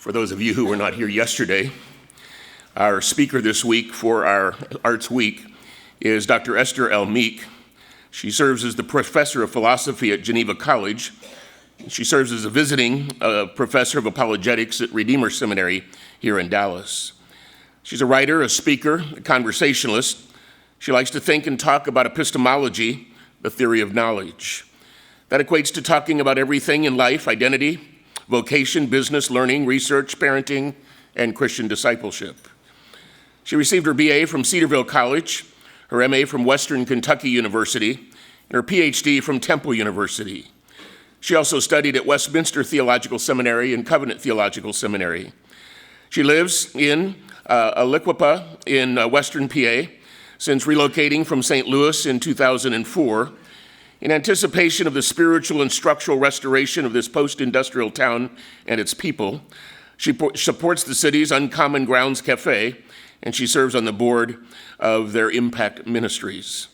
For those of you who were not here yesterday, our speaker this week for our Arts Week is Dr. Esther Meek. She serves as the professor of philosophy at Geneva College. She serves as a visiting professor of apologetics at Redeemer Seminary here in Dallas. She's a writer, a speaker, a conversationalist. She likes to think and talk about epistemology, the theory of knowledge. That equates to talking about everything in life: identity, vocation, business, learning, research, parenting, and Christian discipleship. She received her BA from Cedarville College, her MA from Western Kentucky University, and her PhD from Temple University. She also studied at Westminster Theological Seminary and Covenant Theological Seminary. She lives in Aliquippa in Western PA since relocating from St. Louis in 2004. In anticipation of the spiritual and structural restoration of this post-industrial town and its people, she supports the city's Uncommon Grounds Cafe, and she serves on the board of their impact ministries.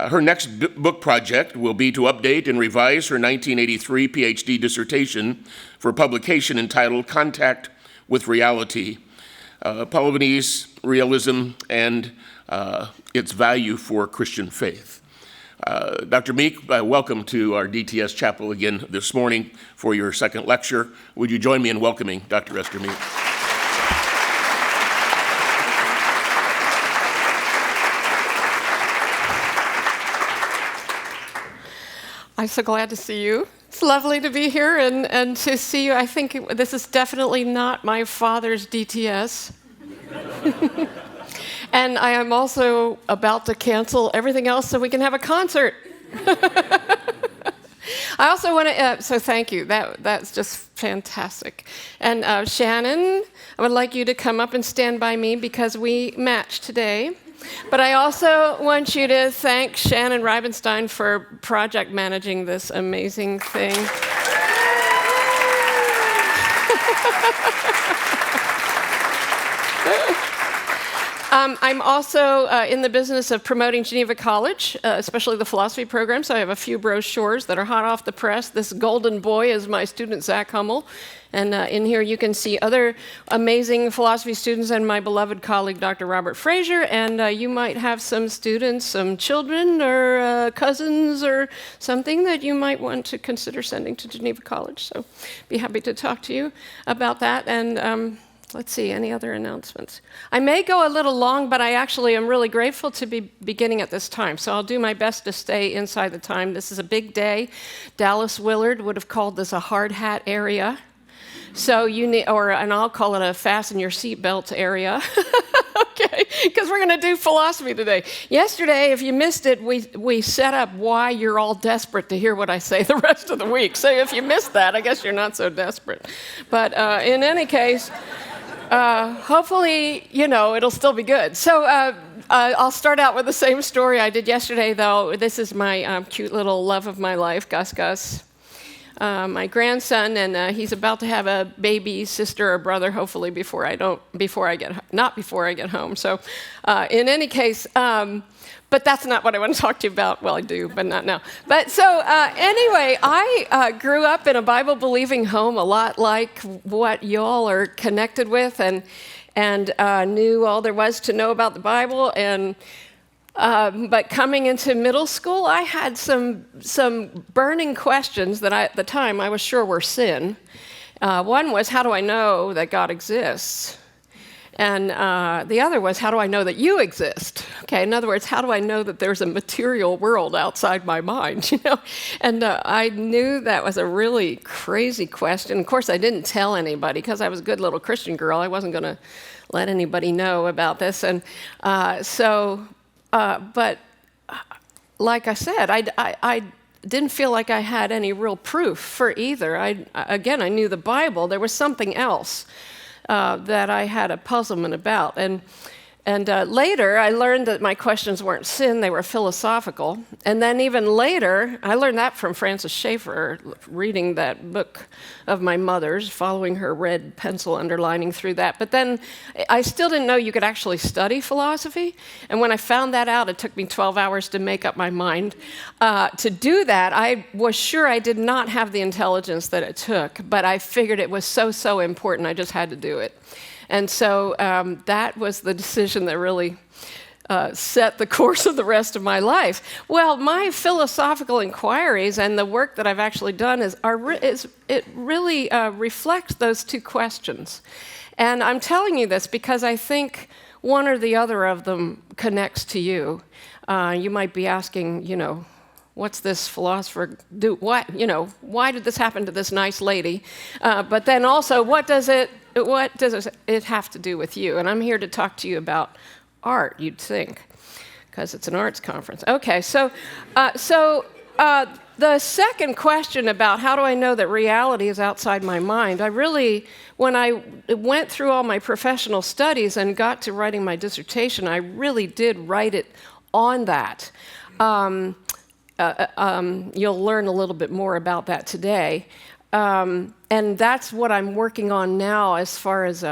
Her next book project will be to update and revise her 1983 PhD dissertation for publication entitled Contact with Reality, Paulinese Realism and Its Value for Christian Faith. Dr. Meek, welcome to our DTS Chapel again this morning for your second lecture. Would you join me in welcoming Dr. Esther Meek? I'm so glad to see you. It's lovely to be here and to see you. I think this is definitely not my father's DTS. And I am also about to cancel everything else so we can have a concert. I also want to, so thank you. That's just fantastic. And Shannon, I would like you to come up and stand by me because we match today. But I also want you to thank Shannon Reibenstein for project managing this amazing thing. I'm also in the business of promoting Geneva College, especially the philosophy program, so I have a few brochures that are hot off the press. This golden boy is my student, Zach Hummel, and in here you can see other amazing philosophy students and my beloved colleague, Dr. Robert Frazier, and you might have some students, some children or cousins or something that you might want to consider sending to Geneva College, so be happy to talk to you about that. And let's see, any other announcements? I may go a little long, but I actually am really grateful to be beginning at this time, so I'll do my best to stay inside the time. This is a big day. Dallas Willard would have called this a hard hat area. So you need, and I'll call it a fasten your seatbelt area. Okay, because we're going to do philosophy today. Yesterday, if you missed it, we set up why you're all desperate to hear what I say the rest of the week. So if you missed that, I guess you're not so desperate. But in any case, hopefully, it'll still be good. So I'll start out with the same story I did yesterday, though. This is my cute little love of my life, Gus. My grandson, and he's about to have a baby sister or brother, hopefully before I get home. So, in any case, but that's not what I want to talk to you about. Well, I do, but not now. But so anyway, I grew up in a Bible-believing home, a lot like what y'all are connected with, and knew all there was to know about the Bible, and. But coming into middle school, I had some burning questions that at the time I was sure were sin. One was, how do I know that God exists? And the other was, how do I know that you exist? Okay, in other words, how do I know that there's a material world outside my mind? And I knew that was a really crazy question. Of course, I didn't tell anybody because I was a good little Christian girl. I wasn't going to let anybody know about this. And but like I said, I didn't feel like I had any real proof for either. I knew the Bible. There was something else that I had a puzzlement about. And And later, I learned that my questions weren't sin, they were philosophical. And then even later, I learned that from Francis Schaeffer, reading that book of my mother's, following her red pencil underlining through that. But then I still didn't know you could actually study philosophy. And when I found that out, it took me 12 hours to make up my mind. To do that, I was sure I did not have the intelligence that it took, but I figured it was so important, I just had to do it. And so that was the decision that really set the course of the rest of my life. Well, my philosophical inquiries and the work that I've actually done it really reflects those two questions. And I'm telling you this because I think one or the other of them connects to you. You might be asking, what's this philosopher do? Why did this happen to this nice lady? But then also, what does it have to do with you? And I'm here to talk to you about art, you'd think, because it's an arts conference. Okay, so the second question about how do I know that reality is outside my mind, when I went through all my professional studies and got to writing my dissertation, I really did write it on that. You'll learn a little bit more about that today. And that's what I'm working on now as far as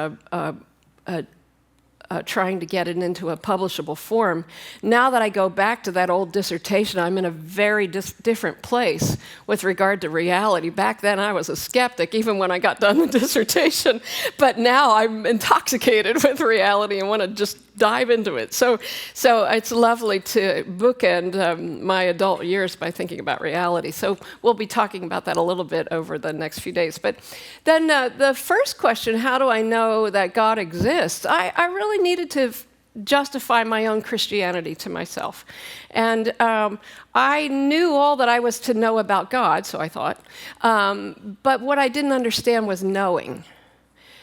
trying to get it into a publishable form. Now that I go back to that old dissertation, I'm in a very different place with regard to reality. Back then, I was a skeptic, even when I got done the dissertation. But now I'm intoxicated with reality and want to just dive into it. So it's lovely to bookend my adult years by thinking about reality. So we'll be talking about that a little bit over the next few days. But then the first question, how do I know that God exists? I really needed to justify my own Christianity to myself. And I knew all that I was to know about God, so I thought. But what I didn't understand was knowing.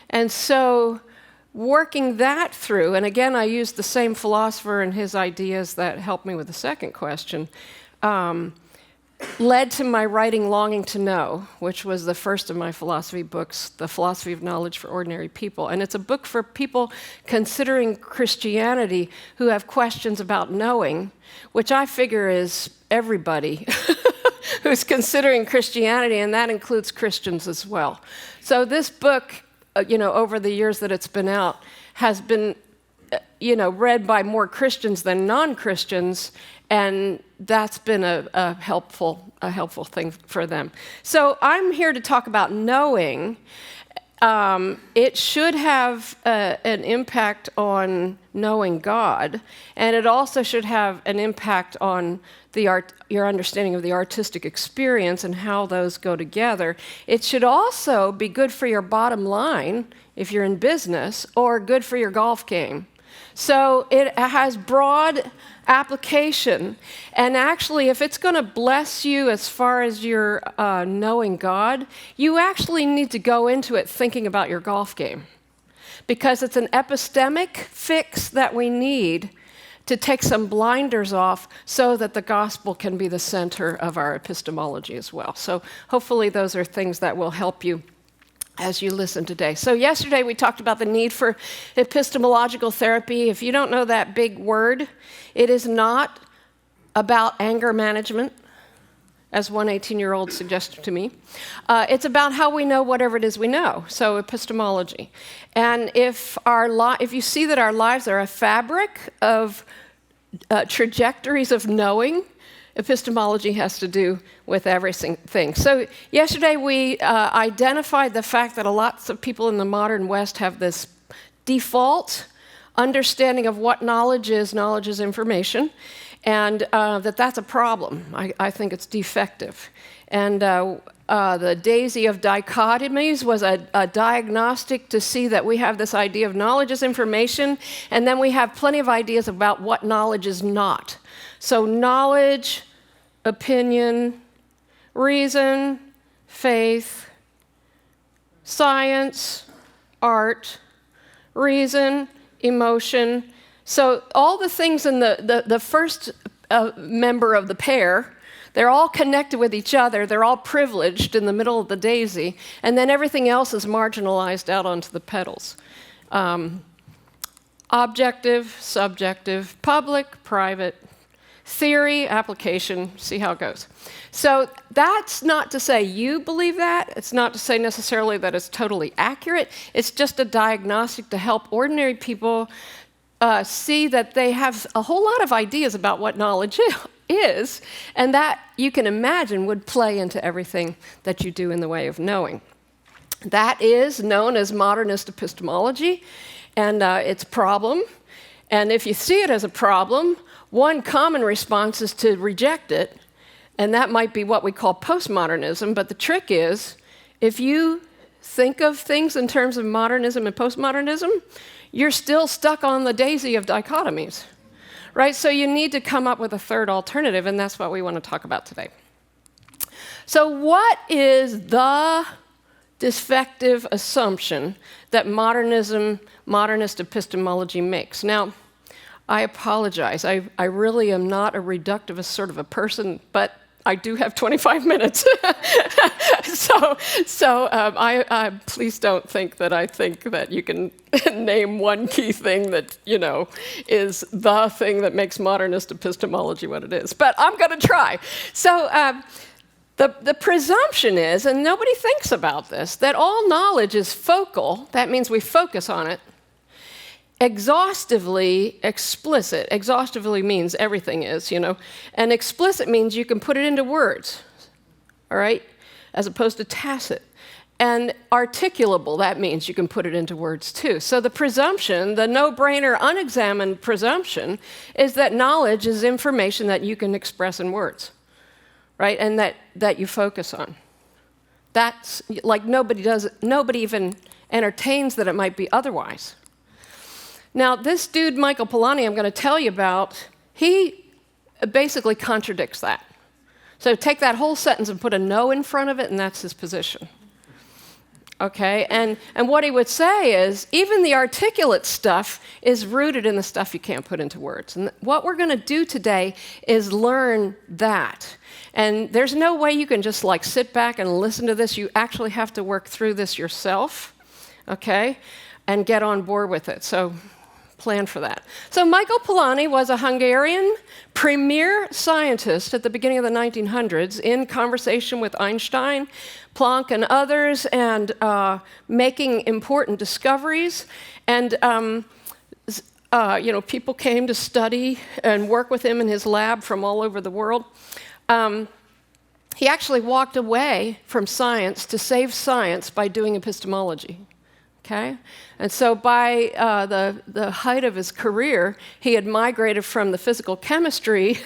And so working that through, and again, I used the same philosopher and his ideas that helped me with the second question, led to my writing Longing to Know, which was the first of my philosophy books, The Philosophy of Knowledge for Ordinary People. And it's a book for people considering Christianity who have questions about knowing, which I figure is everybody who's considering Christianity, and that includes Christians as well. So this book, over the years that it's been out, has been, read by more Christians than non-Christians, and that's been a helpful thing for them. So I'm here to talk about knowing. It should have an impact on knowing God, and it also should have an impact on your understanding of the artistic experience and how those go together. It should also be good for your bottom line if you're in business, or good for your golf game. So it has broad application, and actually, if it's going to bless you as far as your knowing God, you actually need to go into it thinking about your golf game, because it's an epistemic fix that we need to take some blinders off so that the gospel can be the center of our epistemology as well. So hopefully those are things that will help you as you listen today. So yesterday we talked about the need for epistemological therapy. If you don't know that big word, it is not about anger management, as one 18-year-old suggested to me. It's about how we know whatever it is we know, so epistemology. And if you see that our lives are a fabric of trajectories of knowing, epistemology has to do with everything. So yesterday we identified the fact that lots of people in the modern West have this default understanding of what knowledge is information, and that's a problem. I think it's defective. And the daisy of dichotomies was a diagnostic to see that we have this idea of knowledge is information, and then we have plenty of ideas about what knowledge is not. So knowledge, opinion, reason, faith, science, art, reason, emotion. So all the things in the first member of the pair, they're all connected with each other. They're all privileged in the middle of the daisy. And then everything else is marginalized out onto the petals. objective, subjective, public, private, theory, application, see how it goes. So that's not to say you believe that. It's not to say necessarily that it's totally accurate. It's just a diagnostic to help ordinary people see that they have a whole lot of ideas about what knowledge is, and that you can imagine would play into everything that you do in the way of knowing. That is known as modernist epistemology, and its problem. And if you see it as a problem, one common response is to reject it, and that might be what we call postmodernism. But the trick is, if you think of things in terms of modernism and postmodernism, you're still stuck on the daisy of dichotomies, right? So you need to come up with a third alternative, and that's what we want to talk about today. So what is the defective assumption that modernist epistemology makes? Now, I apologize. I really am not a reductivist sort of a person, but I do have 25 minutes. Please don't think that I think that you can name one key thing that, is the thing that makes modernist epistemology what it is. But I'm going to try. So the presumption is, and nobody thinks about this, that all knowledge is focal. That means we focus on it. Exhaustively explicit. Exhaustively means everything is, And explicit means you can put it into words, all right, as opposed to tacit. And articulable, that means you can put it into words too. So the presumption, the no-brainer, unexamined presumption, is that knowledge is information that you can express in words, right, and that you focus on. That's, like, nobody even entertains that it might be otherwise. Now, this dude, Michael Polanyi, I'm going to tell you about, he basically contradicts that. So take that whole sentence and put a no in front of it, and that's his position. Okay? And what he would say is, even the articulate stuff is rooted in the stuff you can't put into words. And what we're going to do today is learn that. And there's no way you can just, sit back and listen to this. You actually have to work through this yourself, okay, and get on board with it. So plan for that. So Michael Polanyi was a Hungarian premier scientist at the beginning of the 1900s in conversation with Einstein, Planck, and others, and making important discoveries. And people came to study and work with him in his lab from all over the world. He actually walked away from science to save science by doing epistemology. Okay? And so by the height of his career, he had migrated from the physical chemistry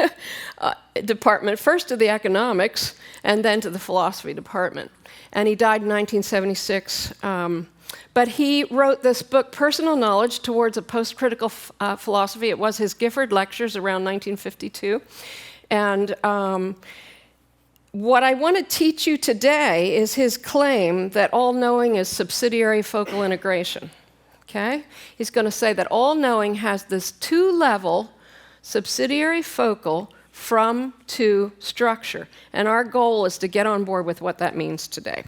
department, first to the economics, and then to the philosophy department. And he died in 1976. But he wrote this book, Personal Knowledge Towards a Post-Critical Philosophy. It was his Gifford Lectures around 1952. And what I want to teach you today is his claim that all knowing is subsidiary focal integration, okay? He's going to say that all knowing has this two-level subsidiary focal from to structure, and our goal is to get on board with what that means today.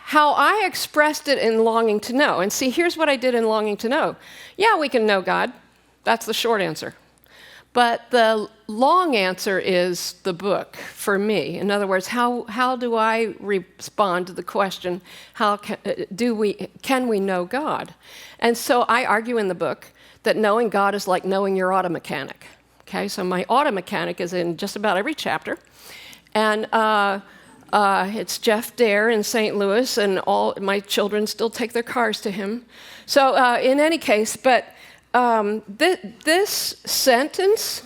How I expressed it in Longing to Know, and see, here's what I did in Longing to Know. Yeah, we can know God. That's the short answer. But the long answer is the book for me. In other words, how do I respond to the question, can we know God? And so I argue in the book that knowing God is like knowing your auto mechanic. Okay, so my auto mechanic is in just about every chapter. And it's Jeff Dare in St. Louis, and all my children still take their cars to him. So in any case, but this sentence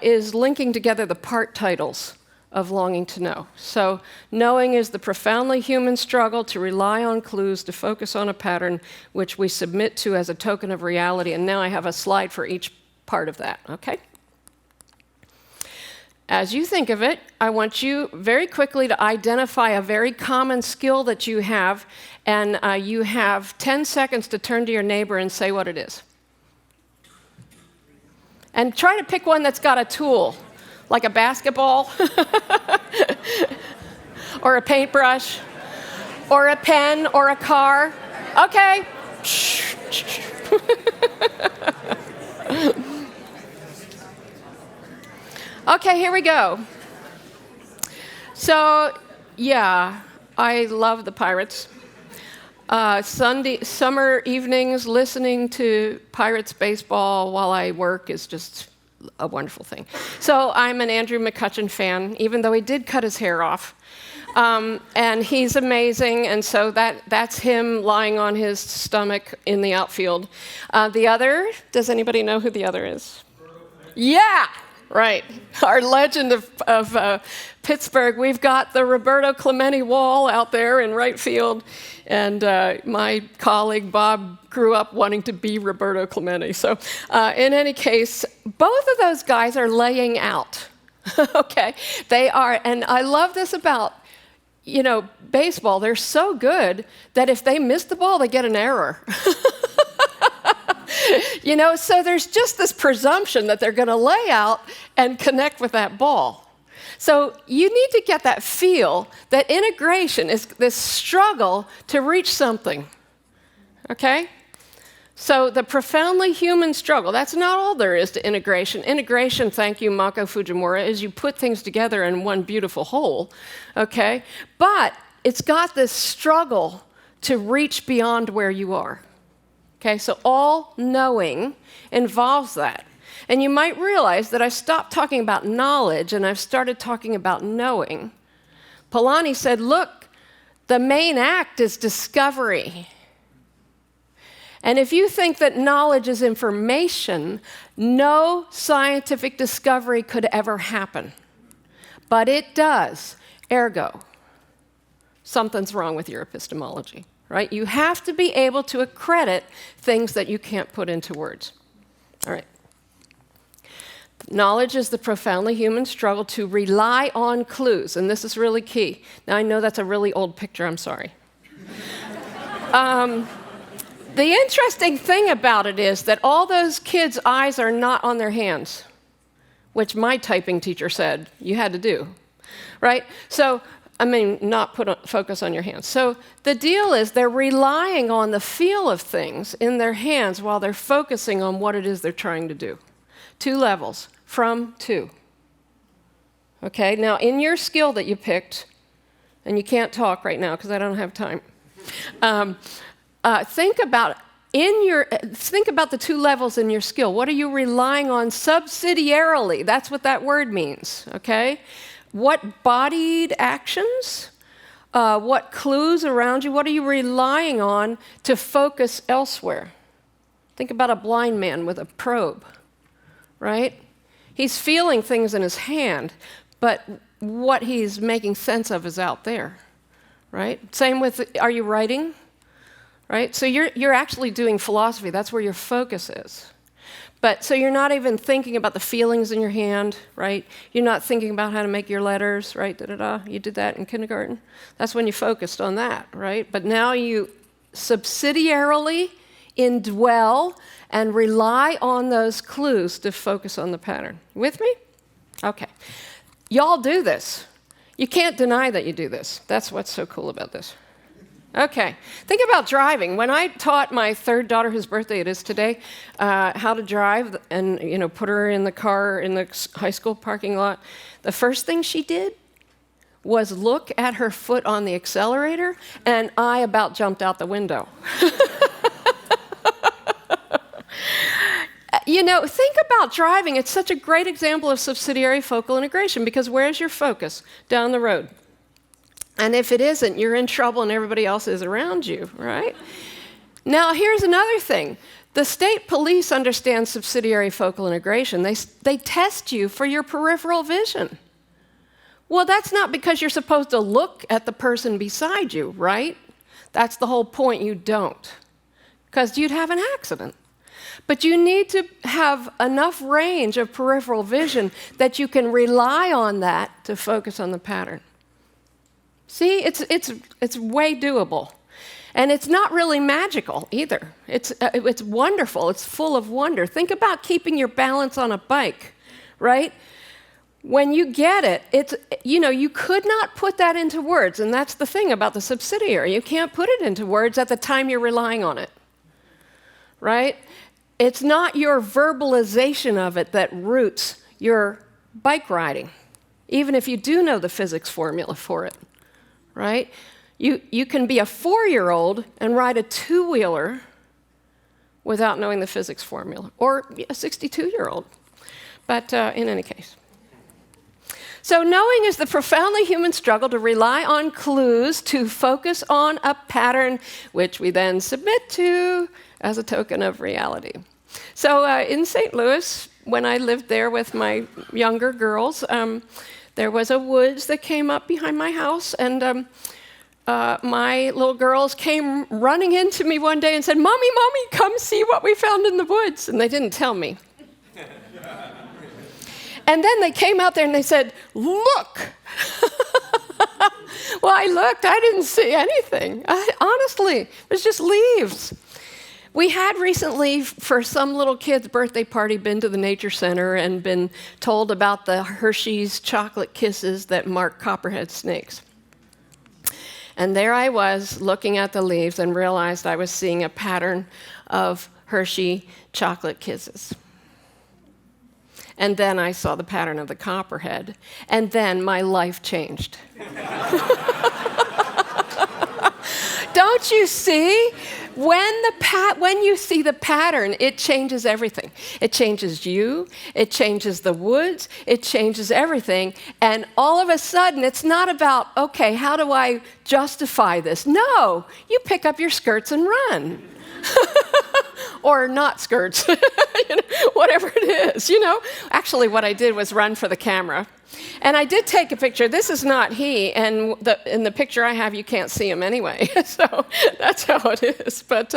is linking together the part titles of Longing to Know. So knowing is the profoundly human struggle to rely on clues, to focus on a pattern which we submit to as a token of reality. And now I have a slide for each part of that, okay? As you think of it, I want you very quickly to identify a very common skill that you have, and you have 10 seconds to turn to your neighbor and say what it is. And try to pick one that's got a tool, like a basketball, or a paintbrush, or a pen, or a car. Okay. Shh. Okay, here we go. So, yeah, I love the Pirates. Summer evenings listening to Pirates baseball while I work is just a wonderful thing. So I'm an Andrew McCutcheon fan, even though he did cut his hair off. And he's amazing, and so that's him lying on his stomach in the outfield. The other, does anybody know who the other is? Yeah, right. Our legend of Pittsburgh. We've got the Roberto Clemente wall out there in right field, and my colleague Bob grew up wanting to be Roberto Clemente. So in any case, both of those guys are laying out. Okay, they are, and I love this about baseball. They're so good that if they miss the ball, they get an error. So there's just this presumption that they're going to lay out and connect with that ball. So you need to get that feel that integration is this struggle to reach something. Okay? So the profoundly human struggle, that's not all there is to integration. Integration, thank you, Mako Fujimura, is you put things together in one beautiful whole. Okay? But it's got this struggle to reach beyond where you are. Okay, so all knowing involves that. And you might realize that I stopped talking about knowledge and I've started talking about knowing. Polanyi said, look, the main act is discovery. And if you think that knowledge is information, no scientific discovery could ever happen. But it does. Ergo, something's wrong with your epistemology. Right? You have to be able to accredit things that you can't put into words. All right. Knowledge is the profoundly human struggle to rely on clues, and this is really key. Now, I know that's a really old picture, I'm sorry. The interesting thing about it is that all those kids' eyes are not on their hands, which my typing teacher said you had to do, right? So, not focus on your hands. So the deal is they're relying on the feel of things in their hands while they're focusing on what it is they're trying to do. 2 levels, from to. Okay, now in your skill that you picked, and you can't talk right now because I don't have time, think about the 2 levels in your skill. What are you relying on subsidiarily? That's what that word means, okay? What bodied actions, what clues around you, what are you relying on to focus elsewhere? Think about a blind man with a probe, right? He's feeling things in his hand, but what he's making sense of is out there, right? Same with, are you writing? Right? So you're actually doing philosophy. That's where your focus is. But so you're not even thinking about the feelings in your hand, right? You're not thinking about how to make your letters, right? You did that in kindergarten. That's when you focused on that, right? But now you subsidiarily indwell and rely on those clues to focus on the pattern. With me? Okay. Y'all do this. You can't deny that you do this. That's what's so cool about this. Okay, think about driving. When I taught my 3rd daughter, whose birthday it is today, how to drive and put her in the car in the high school parking lot, the first thing she did was look at her foot on the accelerator, and I about jumped out the window. Think about driving. It's such a great example of subsidiary focal integration because where's your focus? Down the road. And if it isn't, you're in trouble and everybody else is around you, right? Now, here's another thing. The state police understand subsidiary focal integration. They test you for your peripheral vision. Well, that's not because you're supposed to look at the person beside you, right? That's the whole point. You don't, because you'd have an accident. But you need to have enough range of peripheral vision that you can rely on that to focus on the pattern. See, it's way doable. And it's not really magical either. It's wonderful. It's full of wonder. Think about keeping your balance on a bike, right? When you get it, you could not put that into words. And that's the thing about the subsidiary. You can't put it into words at the time you're relying on it. right? It's not your verbalization of it that roots your bike riding, even if you do know the physics formula for it, right? You can be a 4-year-old and ride a 2-wheeler without knowing the physics formula, or a 62-year-old. But in any case. So knowing is the profoundly human struggle to rely on clues to focus on a pattern, which we then submit to as a token of reality. So in St. Louis, when I lived there with my younger girls, there was a woods that came up behind my house, and my little girls came running into me one day and said, "Mommy, Mommy, come see what we found in the woods." And they didn't tell me. And then they came out there and they said, "Look." Well, I looked, I didn't see anything. Honestly, it was just leaves. We had recently, for some little kid's birthday party, been to the Nature Center and been told about the Hershey's chocolate kisses that mark copperhead snakes. And there I was looking at the leaves and realized I was seeing a pattern of Hershey chocolate kisses. And then I saw the pattern of the copperhead, and then my life changed. Don't you see? When you see the pattern, it changes everything. It changes you, it changes the woods, it changes everything, and all of a sudden, it's not about, okay, how do I justify this? No, you pick up your skirts and run. Or not skirts, whatever it is, Actually, what I did was run for the camera. And I did take a picture. This is not he, and in the picture I have, you can't see him anyway. So that's how it is. But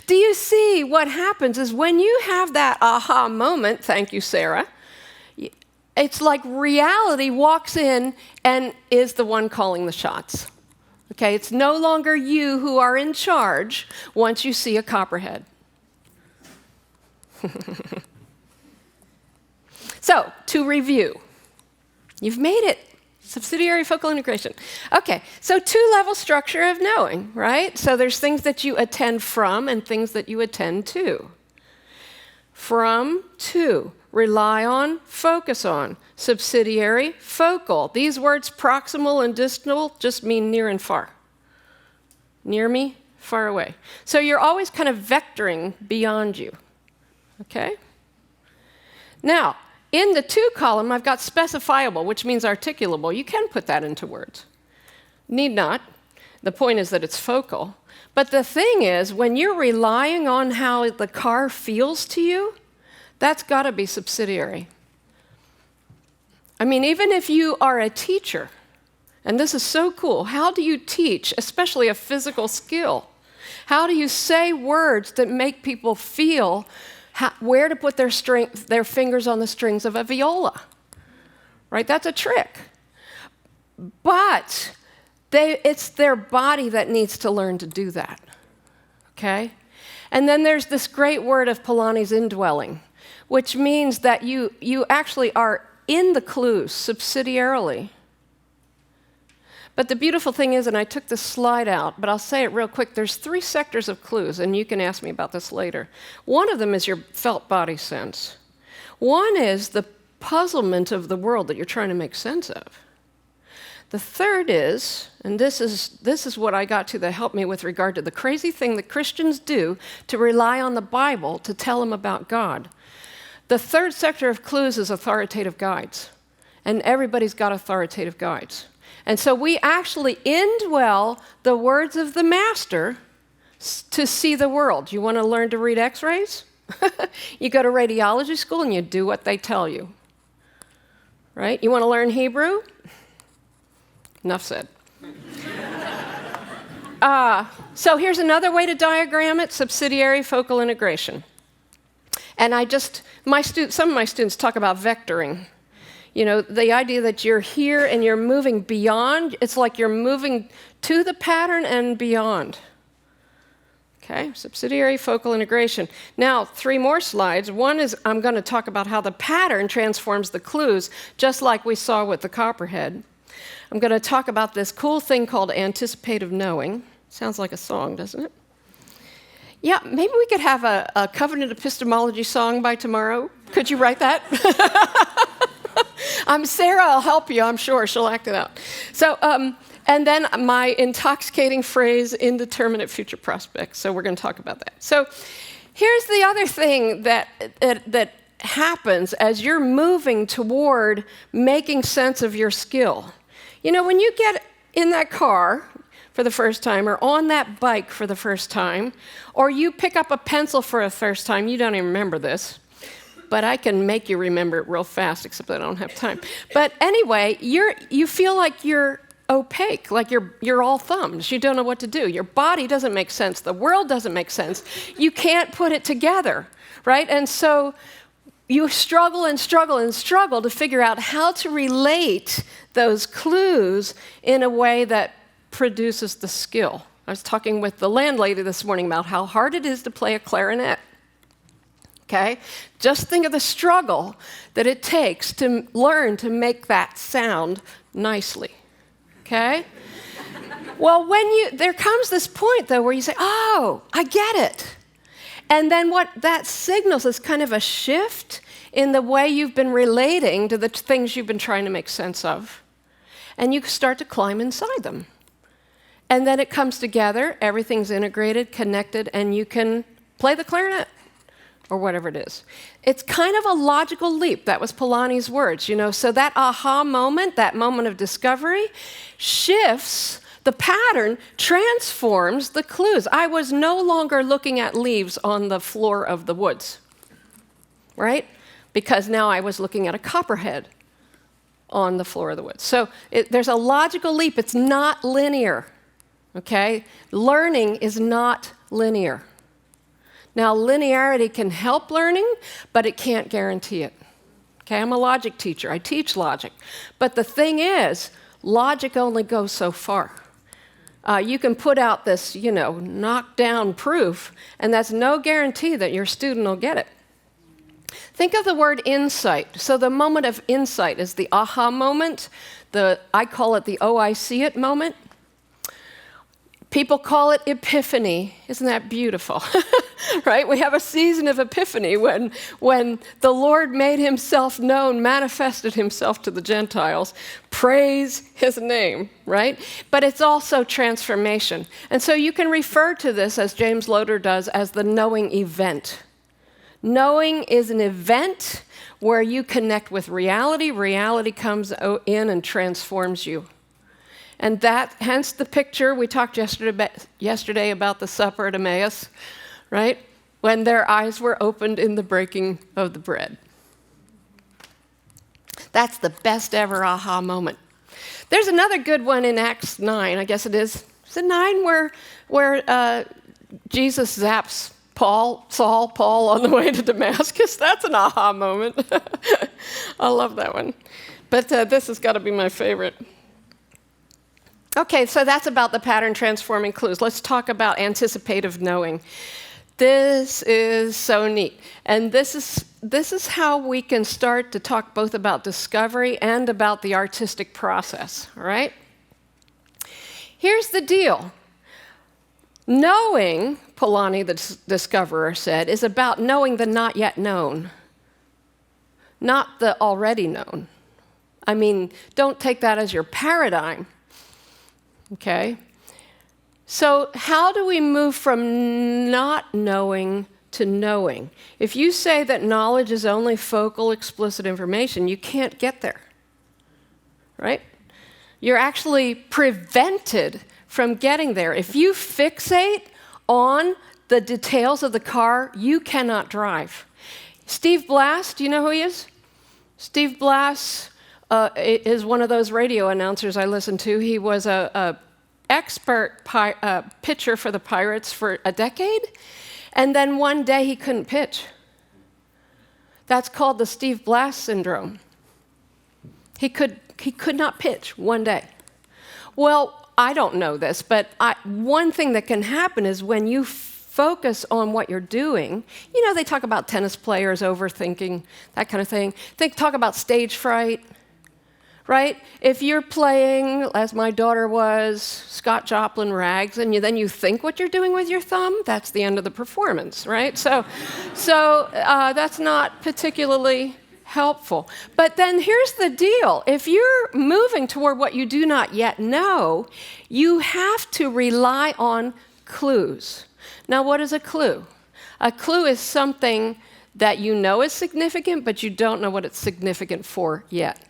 do you see what happens is when you have that aha moment, thank you, Sarah, it's like reality walks in and is the one calling the shots. Okay, it's no longer you who are in charge once you see a copperhead. So, to review, you've made it. Subsidiary focal integration. Okay, so 2-level structure of knowing, right? So there's things that you attend from and things that you attend to. From, to, rely on, focus on. Subsidiary, focal. These words, proximal and distal, just mean near and far. Near me, far away. So you're always kind of vectoring beyond you. Okay? Now, in the to column, I've got specifiable, which means articulable. You can put that into words. Need not. The point is that it's focal. But the thing is, when you're relying on how the car feels to you, that's got to be subsidiary. I mean, even if you are a teacher, and this is so cool, how do you teach, especially a physical skill? How do you say words that make people feel where to put their fingers on the strings of a viola? Right? That's a trick. But it's their body that needs to learn to do that. Okay? And then there's this great word of Polanyi's indwelling, which means that you actually are in the clues subsidiarily. But the beautiful thing is, and I took this slide out, but I'll say it real quick, there's 3 sectors of clues, and you can ask me about this later. One of them is your felt body sense. One is the puzzlement of the world that you're trying to make sense of. The third is, and this is what I got to that helped me with regard to the crazy thing that Christians do to rely on the Bible to tell them about God. The third sector of clues is authoritative guides, and everybody's got authoritative guides. And so we actually indwell the words of the Master to see the world. You want to learn to read x-rays? You go to radiology school and you do what they tell you. Right? You want to learn Hebrew? Enough said. So here's another way to diagram it, subsidiary focal integration. And some of my students talk about vectoring. The idea that you're here and you're moving beyond, it's like you're moving to the pattern and beyond. Okay, subsidiary focal integration. Now, 3 more slides. One is I'm going to talk about how the pattern transforms the clues, just like we saw with the copperhead. I'm going to talk about this cool thing called anticipative knowing. Sounds like a song, doesn't it? Yeah, maybe we could have a covenant epistemology song by tomorrow. Could you write that? Sarah, I'll help you, I'm sure. She'll act it out. So, and then my intoxicating phrase, indeterminate future prospects. So we're going to talk about that. So here's the other thing that happens as you're moving toward making sense of your skill. You know, when you get in that car for the first time, or on that bike for the first time, or you pick up a pencil for the first time, you don't even remember this, but I can make you remember it real fast, except I don't have time. But anyway, you feel like you're opaque, like you're all thumbs. You don't know what to do. Your body doesn't make sense. The world doesn't make sense. You can't put it together, right? And so you struggle and struggle and struggle to figure out how to relate those clues in a way that produces the skill. I was talking with the landlady this morning about how hard it is to play a clarinet. Okay? Just think of the struggle that it takes to learn to make that sound nicely. Okay? Well, there comes this point, though, where you say, oh, I get it. And then what that signals is kind of a shift in the way you've been relating to the things you've been trying to make sense of. And you start to climb inside them. And then it comes together, everything's integrated, connected, and you can play the clarinet or whatever it is. It's kind of a logical leap. That was Polanyi's words, you know. So that aha moment, that moment of discovery, shifts the pattern, transforms the clues. I was no longer looking at leaves on the floor of the woods, right? Because now I was looking at a copperhead on the floor of the woods. So there's a logical leap. It's not linear, okay? Learning is not linear. Now, linearity can help learning, but it can't guarantee it. Okay, I'm a logic teacher. I teach logic. But the thing is, logic only goes so far. You can put out this, knockdown proof, and that's no guarantee that your student will get it. Think of the word insight. So the moment of insight is the aha moment. I call it the oh, I see it moment. People call it epiphany. Isn't that beautiful? Right? We have a season of epiphany when the Lord made himself known, manifested himself to the Gentiles. Praise his name, right? But it's also transformation. And so you can refer to this, as James Loder does, as the knowing event. Knowing is an event where you connect with reality. Reality comes in and transforms you. And hence the picture we talked yesterday about the supper at Emmaus, right? When their eyes were opened in the breaking of the bread. That's the best ever aha moment. There's another good one in Acts 9, I guess it is. Is it 9 where Jesus zaps Paul on the way to Damascus? That's an aha moment. I love that one. But this has got to be my favorite. Okay, so that's about the pattern transforming clues. Let's talk about anticipative knowing. This is so neat. And this is how we can start to talk both about discovery and about the artistic process, all right? Here's the deal. Knowing, Polanyi, the discoverer, said, is about knowing the not yet known, not the already known. I mean, don't take that as your paradigm. Okay? So how do we move from not knowing to knowing? If you say that knowledge is only focal, explicit information, you can't get there, right? You're actually prevented from getting there. If you fixate on the details of the car, you cannot drive. Steve Blass, do you know who he is? Steve Blass is one of those radio announcers I listen to. He was a expert pitcher for the Pirates for a decade, and then one day he couldn't pitch. That's called the Steve Blass syndrome. He could not pitch one day. Well, I don't know this, but one thing that can happen is when you focus on what you're doing, they talk about tennis players overthinking, that kind of thing. Talk about stage fright. right? If you're playing, as my daughter was, Scott Joplin rags, and then you think what you're doing with your thumb, that's the end of the performance, right? So that's not particularly helpful. But then here's the deal. If you're moving toward what you do not yet know, you have to rely on clues. Now, what is a clue? A clue is something that you know is significant, but you don't know what it's significant for yet.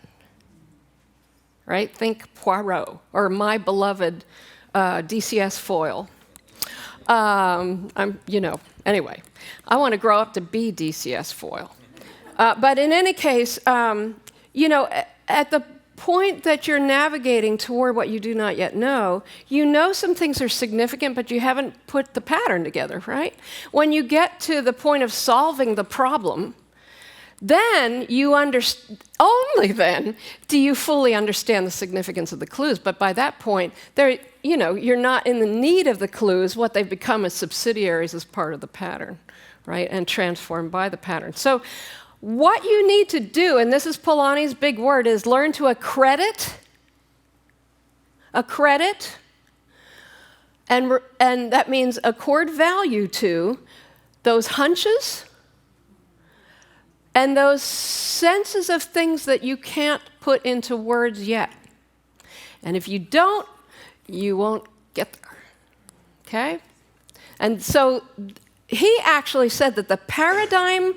Right? Think Poirot, or my beloved DCS foil. Anyway, I want to grow up to be DCS foil. But in any case, at the point that you're navigating toward what you do not yet know, you know some things are significant, but you haven't put the pattern together, right? When you get to the point of solving the problem, then only then do you fully understand the significance of the clues. But by that point, you're not in the need of the clues. What they've become is subsidiaries as part of the pattern, right? And transformed by the pattern. So what you need to do, and this is Polanyi's big word, is learn to accredit, and that means accord value to those hunches and those senses of things that you can't put into words yet. And if you don't, you won't get there, okay? And so he actually said that the paradigm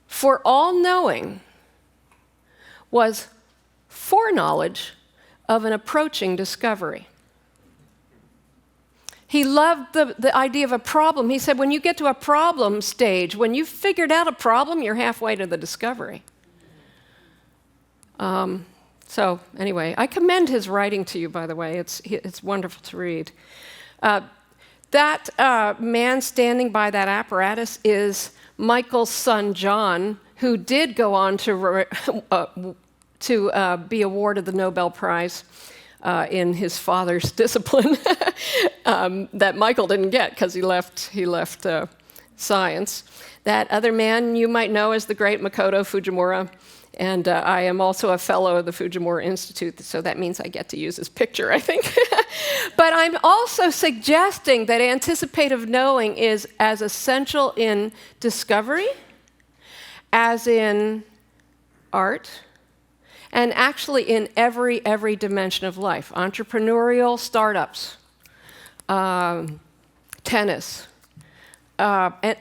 for all knowing was foreknowledge of an approaching discovery. He loved the idea of a problem. He said, when you get to a problem stage, when you've figured out a problem, you're halfway to the discovery. So anyway, I commend his writing to you, by the way. It's wonderful to read. That man standing by that apparatus is Michael's son, John, who did go on to be awarded the Nobel Prize in his father's discipline that Michael didn't get because he left science. That other man you might know as the great Makoto Fujimura, and I am also a fellow of the Fujimura Institute, so that means I get to use his picture, I think. But I'm also suggesting that anticipative knowing is as essential in discovery as in art, and actually in every dimension of life. Entrepreneurial startups, tennis,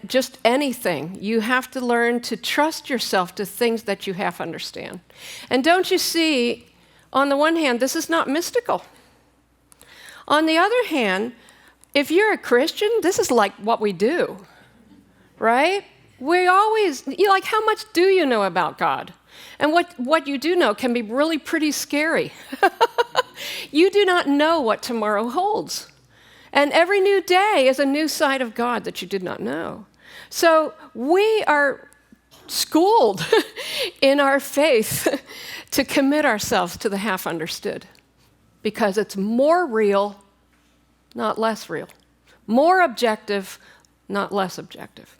just anything. You have to learn to trust yourself to things that you half understand. And don't you see, on the one hand, this is not mystical. On the other hand, if you're a Christian, this is like what we do, right? We always, how much do you know about God? And what you do know can be really pretty scary. You do not know what tomorrow holds. And every new day is a new side of God that you did not know. So we are schooled in our faith to commit ourselves to the half understood, because it's more real, not less real. More objective, not less objective.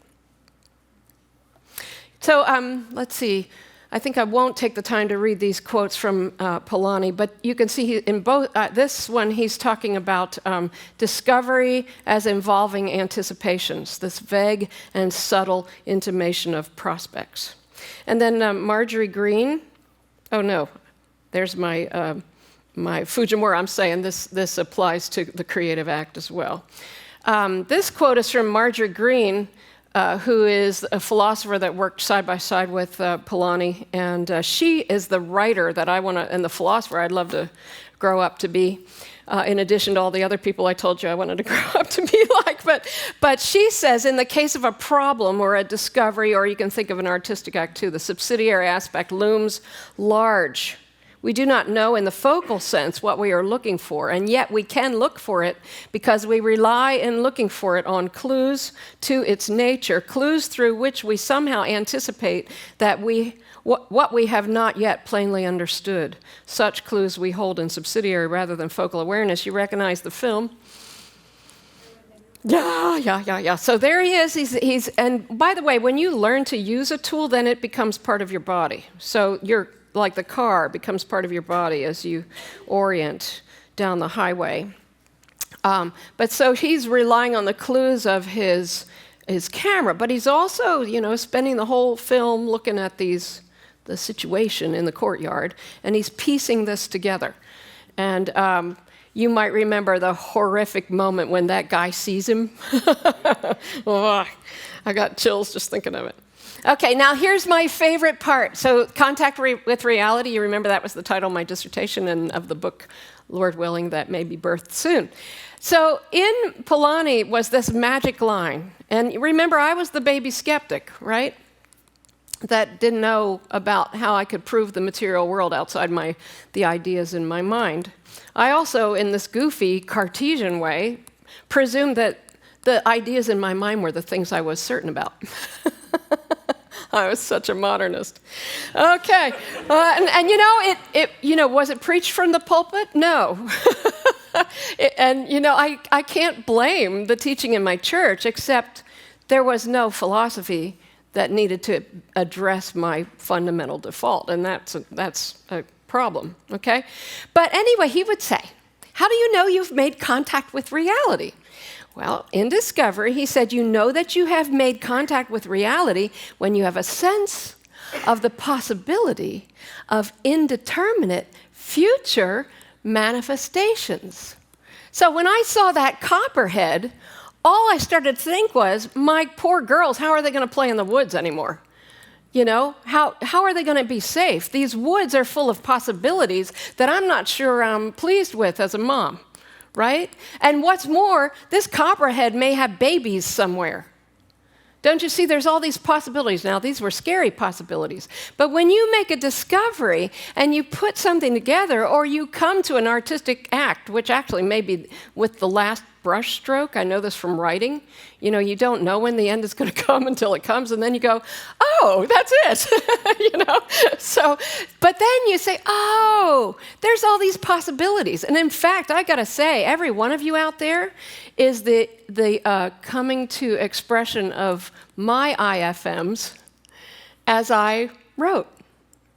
So let's see. I think I won't take the time to read these quotes from Polanyi, but you can see in both this one he's talking about discovery as involving anticipations, this vague and subtle intimation of prospects. And then Marjorie Green, oh no, there's my Fujimura. I'm saying this applies to the creative act as well. This quote is from Marjorie Green, who is a philosopher that worked side by side with Polanyi, and she is the writer that I want to, and the philosopher I'd love to grow up to be, in addition to all the other people I told you I wanted to grow up to be like. But she says, in the case of a problem or a discovery, or you can think of an artistic act too, the subsidiary aspect looms large. We do not know in the focal sense what we are looking for, and yet we can look for it because we rely in looking for it on clues to its nature, clues through which we somehow anticipate that what we have not yet plainly understood. Such clues we hold in subsidiary rather than focal awareness. You recognize the film? Yeah. So there he is. He's and by the way, when you learn to use a tool, then it becomes part of your body. So you're like the car, becomes part of your body as you orient down the highway. But so he's relying on the clues of his camera, but he's also, spending the whole film looking at the situation in the courtyard, and he's piecing this together. And you might remember the horrific moment when that guy sees him. Oh, I got chills just thinking of it. Okay, now here's my favorite part. So contact with reality, you remember that was the title of my dissertation and of the book, Lord willing, that may be birthed soon. So in Polanyi was this magic line. And remember, I was the baby skeptic, right? That didn't know about how I could prove the material world outside the ideas in my mind. I also, in this goofy Cartesian way, presumed that the ideas in my mind were the things I was certain about. I was such a modernist. Okay, was it preached from the pulpit? No. I can't blame the teaching in my church, except there was no philosophy that needed to address my fundamental default, and that's a problem, okay? But anyway, he would say, how do you know you've made contact with reality? Well, in Discovery, he said, you know that you have made contact with reality when you have a sense of the possibility of indeterminate future manifestations. So when I saw that copperhead, all I started to think was, my poor girls, how are they going to play in the woods anymore? How are they going to be safe? These woods are full of possibilities that I'm not sure I'm pleased with as a mom, right? And what's more, this copperhead may have babies somewhere. Don't you see, there's all these possibilities. Now, these were scary possibilities. But when you make a discovery and you put something together, or you come to an artistic act, which actually may be with the last brush stroke, I know this from writing, you don't know when the end is going to come until it comes, and then you go, oh, that's it, So, but then you say, oh, there's all these possibilities. And in fact, I got to say, every one of you out there is the coming to expression of my IFMs as I wrote.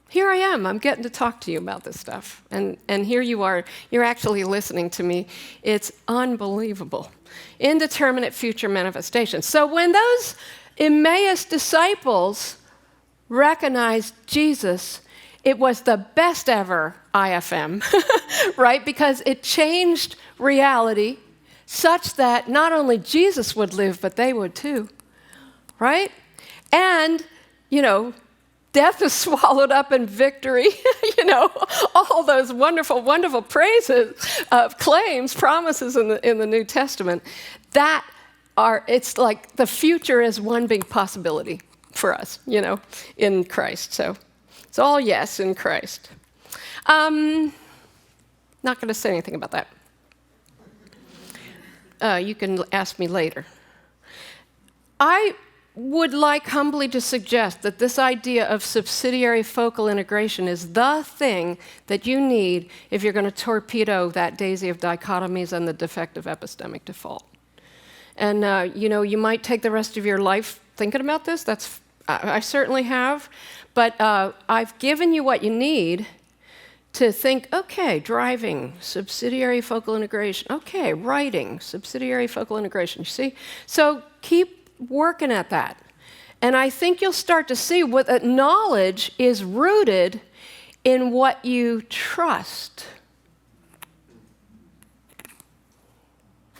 Here I am, I'm getting to talk to you about this stuff. And here you are, you're actually listening to me. It's unbelievable. Indeterminate future manifestations. So when those Emmaus disciples recognized Jesus, it was the best ever IFM, right? Because it changed reality such that not only Jesus would live, but they would too, right? And, death is swallowed up in victory, all those wonderful, wonderful praises, claims, promises in the New Testament, it's like the future is one big possibility for us, in Christ. So it's all yes in Christ. Not going to say anything about that. You can ask me later. I would like humbly to suggest that this idea of subsidiary focal integration is the thing that you need if you're going to torpedo that daisy of dichotomies and the defective epistemic default. And, you might take the rest of your life thinking about this. I certainly have. But I've given you what you need to think, okay, driving, subsidiary focal integration. Okay, writing, subsidiary focal integration. You see? So keep working at that. And I think you'll start to see what that knowledge is rooted in what you trust.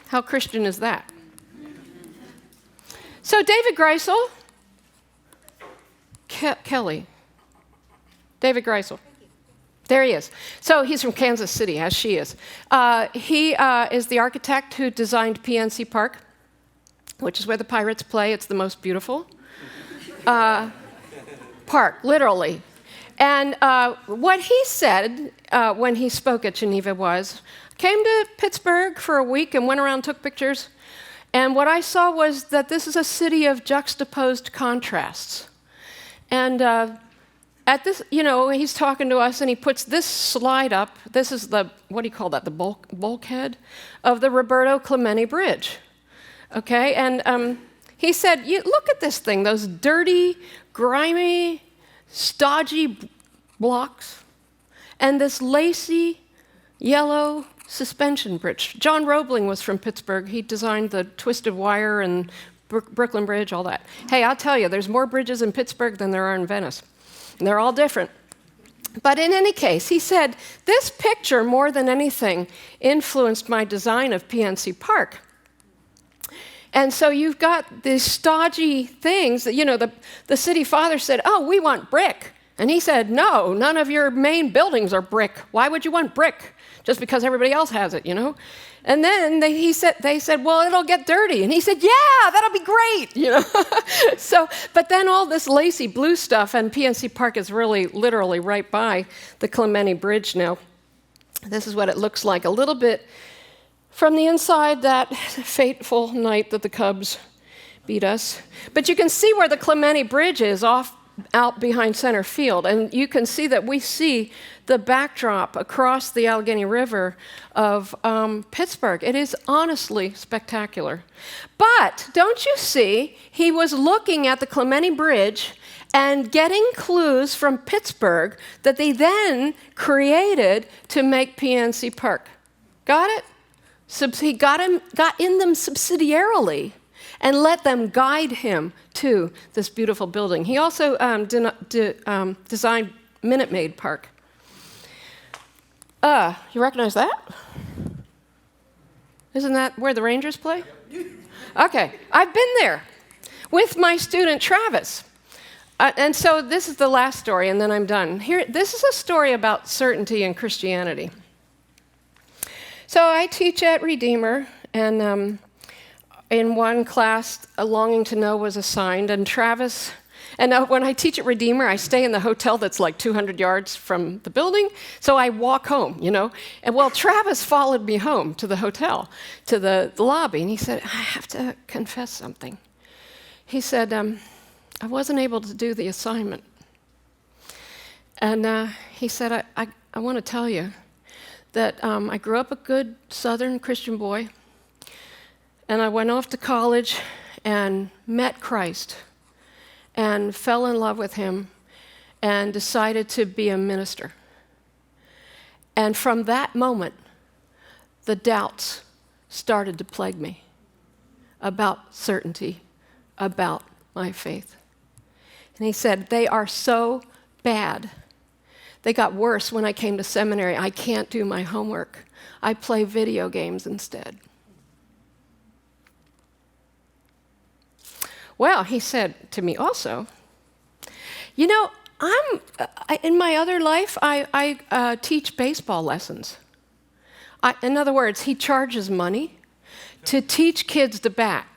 How Christian is that? So David Greisel, Kelly, David Greisel. There he is. So he's from Kansas City, as she is. He is the architect who designed PNC Park, which is where the Pirates play. It's the most beautiful park, literally. And what he said when he spoke at Geneva was, came to Pittsburgh for a week and went around and took pictures. And what I saw was that this is a city of juxtaposed contrasts. And at this, he's talking to us and he puts this slide up. This is what do you call that, the bulkhead of the Roberto Clemente Bridge. Okay, and he said, look at this thing, those dirty, grimy, stodgy blocks and this lacy yellow suspension bridge. John Roebling was from Pittsburgh. He designed the twisted wire and Brooklyn Bridge, all that. Hey, I'll tell you, there's more bridges in Pittsburgh than there are in Venice. And they're all different. But in any case, he said, this picture, more than anything, influenced my design of PNC Park. And so you've got these stodgy things that, the city father said, oh, we want brick. And he said, no, none of your main buildings are brick. Why would you want brick? Just because everybody else has it, And then they said, well, it'll get dirty. And he said, yeah, that'll be great, but then all this lacy blue stuff, and PNC Park is really literally right by the Clementi Bridge now. This is what it looks like a little bit from the inside that fateful night that the Cubs beat us. But you can see where the Clementi Bridge is out behind center field, and you can see that we see the backdrop across the Allegheny River of Pittsburgh. It is honestly spectacular. But don't you see, he was looking at the Clementi Bridge and getting clues from Pittsburgh that they then created to make PNC Park. Got it? He got in them subsidiarily and let them guide him to this beautiful building. He also designed Minute Maid Park. You recognize that? Isn't that where the Rangers play? Okay, I've been there with my student Travis. And so this is the last story, and then I'm done. This is a story about certainty in Christianity. So I teach at Redeemer, and in one class, a longing to know was assigned, and Travis, and when I teach at Redeemer, I stay in the hotel that's like 200 yards from the building, so I walk home, And well, Travis followed me home to the hotel, to the lobby, and he said, I have to confess something. He said, I wasn't able to do the assignment. And he said, I want to tell you that I grew up a good Southern Christian boy, and I went off to college and met Christ and fell in love with him and decided to be a minister. And from that moment, the doubts started to plague me about certainty, about my faith. And he said, they are so bad. They got worse when I came to seminary. I can't do my homework. I play video games instead. Well, he said to me also, in my other life, I teach baseball lessons. In other words, he charges money to teach kids to bat.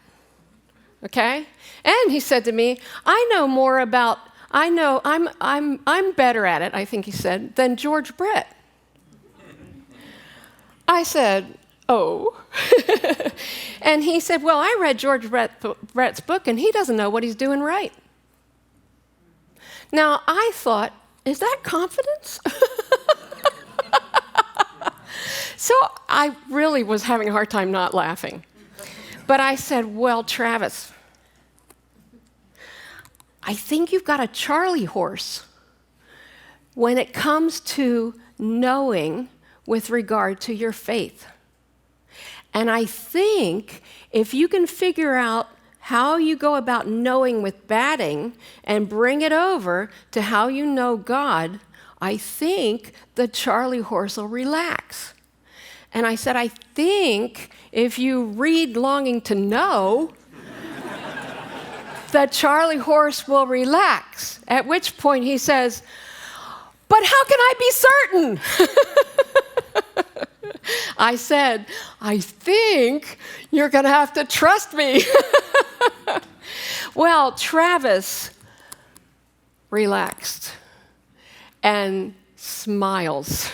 Okay? And he said to me, I'm better at it, I think he said, than George Brett. I said, oh. And he said, well, I read George Brett's book, and he doesn't know what he's doing right. Now, I thought, is that confidence? So I really was having a hard time not laughing. But I said, well, Travis, I think you've got a Charlie horse when it comes to knowing with regard to your faith. And I think if you can figure out how you go about knowing with batting and bring it over to how you know God, I think the Charlie horse will relax. And I said, I think if you read Longing to Know, the Charlie horse will relax. At which point he says, but how can I be certain? I said, I think you're going to have to trust me. Well, Travis relaxed and smiles.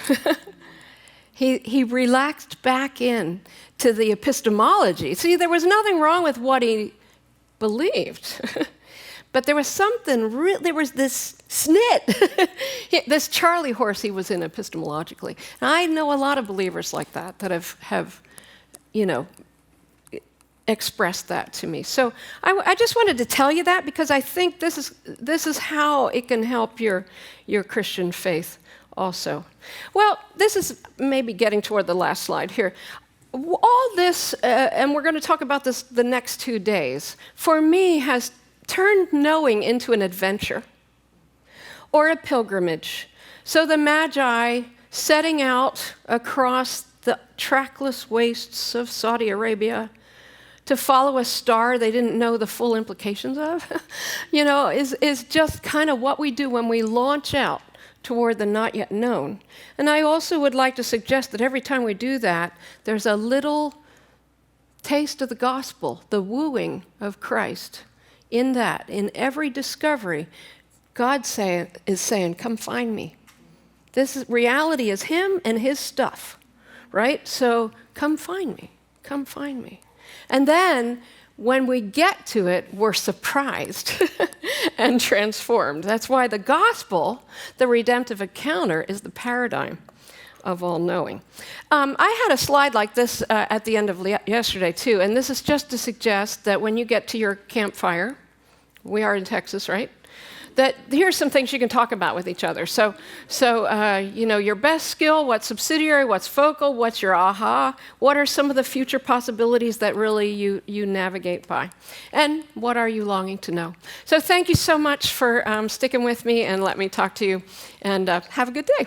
He relaxed back in to the epistemology. See, there was nothing wrong with what he believed. But there was something, there was this snit, this Charlie horse he was in epistemologically. And I know a lot of believers like that have expressed that to me. So I just wanted to tell you that because I think this is how it can help your Christian faith also. Well, this is maybe getting toward the last slide here. All this, and we're going to talk about this the next 2 days, for me has turned knowing into an adventure or a pilgrimage. So the Magi setting out across the trackless wastes of Saudi Arabia to follow a star they didn't know the full implications of, is just kind of what we do when we launch out toward the not yet known. And I also would like to suggest that every time we do that, there's a little taste of the gospel, the wooing of Christ. In every discovery, God is saying, come find me. Reality is him and his stuff, right? So come find me, come find me. And then when we get to it, we're surprised and transformed. That's why the gospel, the redemptive encounter, is the paradigm of all knowing. I had a slide like this at the end of yesterday too, and this is just to suggest that when you get to your campfire, we are in Texas, right? That here's some things you can talk about with each other. So your best skill, what's subsidiary, what's focal, what's your aha, what are some of the future possibilities that really you navigate by, and what are you longing to know? So thank you so much for sticking with me and let me talk to you, and have a good day.